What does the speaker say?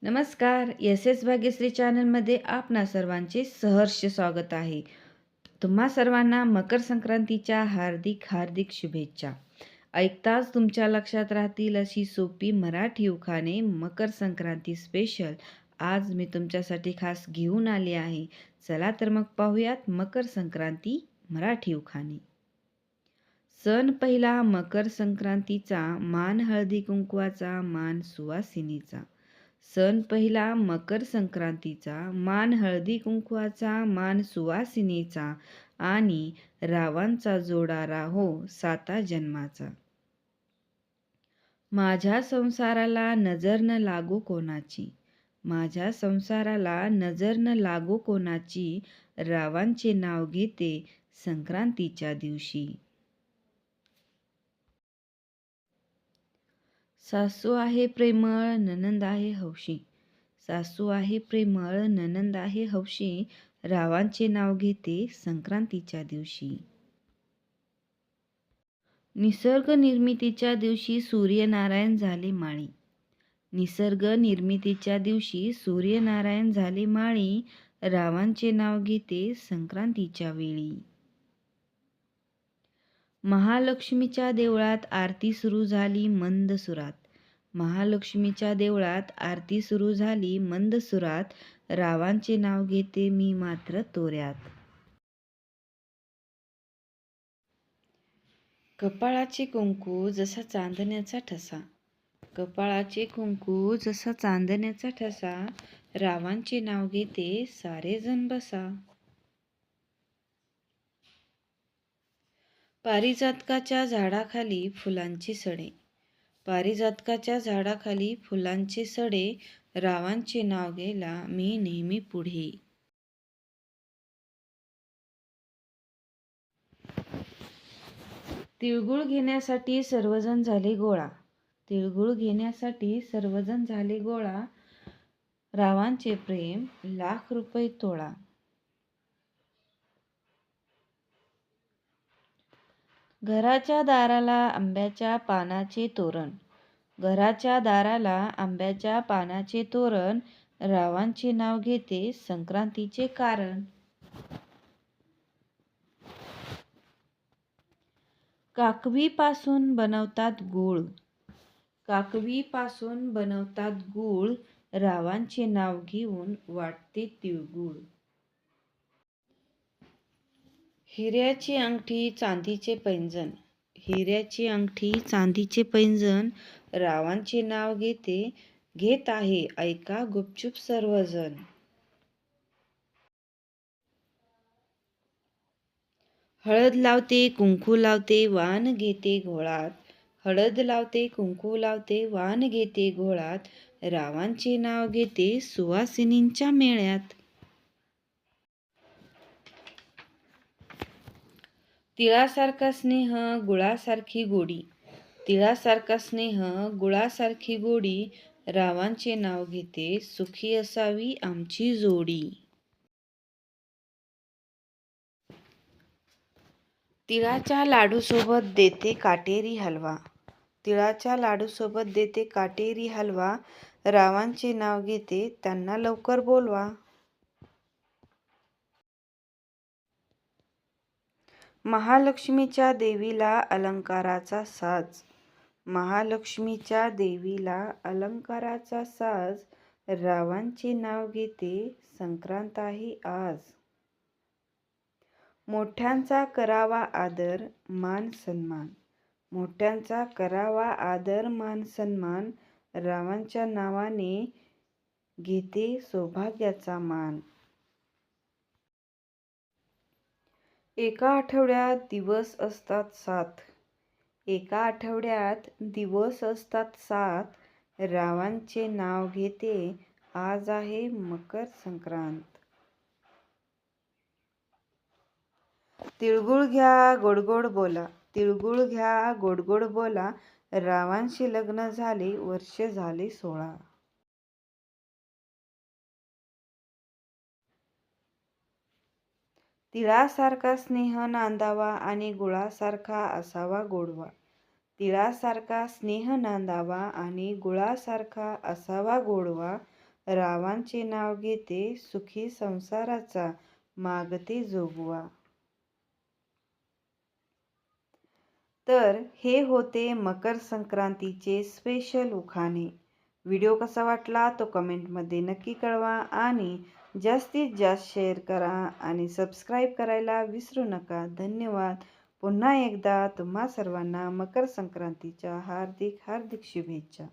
नमस्कार. S S Bhagyashree चॅनलमध्ये आपणा सर्वांचे सहर्ष स्वागत आहे. तुम्हा सर्वांना मकर संक्रांतीच्या हार्दिक हार्दिक शुभेच्छा. ऐकताच तुमच्या लक्षात राहतील अशी सोपी मराठी उखाणे मकर संक्रांती स्पेशल आज मी तुमच्यासाठी खास घेऊन आली आहे. चला तर मग पाहूयात मकर संक्रांती मराठी उखाणे. सण पहिला मकर संक्रांतीचा, मान हळदी कुंकवाचा, मान सुवासिनीचा. सण पहिला मकर संक्रांतीचा, मान हळदी कुंकवाचा, मान सुवासिनीचा, आणि रावांचा जोडा राहो साता जन्माचा. माझ्या संसाराला नजर न लागो कोणाची, माझ्या संसाराला नजर न लागो कोणाची, रावांचे नाव घेते संक्रांतीच्या दिवशी. सासू आहे प्रेमळ, नणंद आहे हौशी, सासू आहे प्रेमळ, नणंद आहे हौशी, रावांचे नाव घेते संक्रांतीच्या दिवशी. निसर्ग निर्मितीच्या दिवशी सूर्यनारायण झाले माळी, निसर्ग निर्मितीच्या दिवशी सूर्यनारायण झाले माळी, रावांचे नाव घेते संक्रांतीच्या वेळी. महालक्ष्मीच्या देवळात आरती सुरू झाली मंद सुरात, महालक्ष्मीच्या देवळात आरती सुरू झाली मंद सुरात, रावांचे नाव घेते मी मात्र तोऱ्यात. कपाळाचे कुंकू जसा चांदण्याचा ठसा, कपाळाचे कुंकू जसा चांदण्याचा ठसा, रावांचे नाव घेते सारे जण बसा. पारिजातकाच्या झाडाखाली फुलांचे सडे, पारिजातकाच्या झाडाखाली फुलांचे सडे, रावांचे नाव घ्यायला मी नेहमी पुढे. तिळगुळ घेण्यासाठी सर्वजण झाले गोळा, तिळगुळ घेण्यासाठी सर्वजण झाले गोळा, रावांचे प्रेम ₹1,00,000 तोळा. घराच्या दाराला आंब्याच्या पानाचे तोरण, घराच्या दाराला आंब्याच्या पानाचे तोरण, रावांचे नाव घेते संक्रांतीचे कारण. काकवीपासून बनवतात गूळ, काकवीपासून बनवतात गूळ, रावांचे नाव घेऊन वाटते तिळगुळ. हिऱ्याची अंगठी चांदीचे पैंजण, हिऱ्याची अंगठी चांदीचे पैंजण, रावांचे नाव घेत आहे ऐका गुपचूप सर्वजण. हळद लावते कुंकू लावते वाण घेते घोळात, हळद लावते कुंकू लावते वाण घेते घोळात, रावांचे नाव घेते सुवासिनींच्या मेळ्यात. तिळासारखा स्नेह गुळासारखी गोडी, तिळासारखा स्नेह गुळासारखी गोडी, रावांचे नाव घेते सुखी असावी आमची जोडी. तिळाच्या लाडूसोबत देते काटेरी हलवा, तिळाच्या लाडूसोबत देते काटेरी हलवा, रावांचे नाव घेते त्यांना लवकर बोलवा. महालक्ष्मीच्या देवीला अलंकाराचा साज, महालक्ष्मीच्या देवीला अलंकाराचा साज, रावांचे नाव घेते संक्रांत आहे आज. मोठ्यांचा करावा आदर मान सन्मान, मोठ्यांचा करावा आदर मान सन्मान, रावांच्या नावाने घेते सौभाग्याचा मान. एका आठवड्यात दिवस असतात 7, एका आठवड्यात दिवस असतात 7, रावांचे नाव घेते आज आहे मकर संक्रांत. तिळगुळ घ्या गोडगोड बोला, तिळगुळ घ्या गोडगोड बोला, रावांशी लग्न झाले वर्ष झाले 16. तिळासारखा स्नेह नांदावा आणि गुळासारखा असावा गोडवा, तिळासारखा स्नेह नांदावा आणि गुळासारखा असावा गोडवा, रावांचे नाव घेते, सुखी संसाराचा मागते जोगवा. तर हे होते मकर संक्रांतीचे स्पेशल उखाणे. व्हिडिओ कसा वाटला तो कमेंटमध्ये नक्की कळवा आणि जास्तीत जास्त शेअर करा आणि सबस्क्राईब करायला विसरू नका. धन्यवाद. पुन्हा एकदा तुम्हा सर्वांना मकर संक्रांतीच्या हार्दिक हार्दिक शुभेच्छा.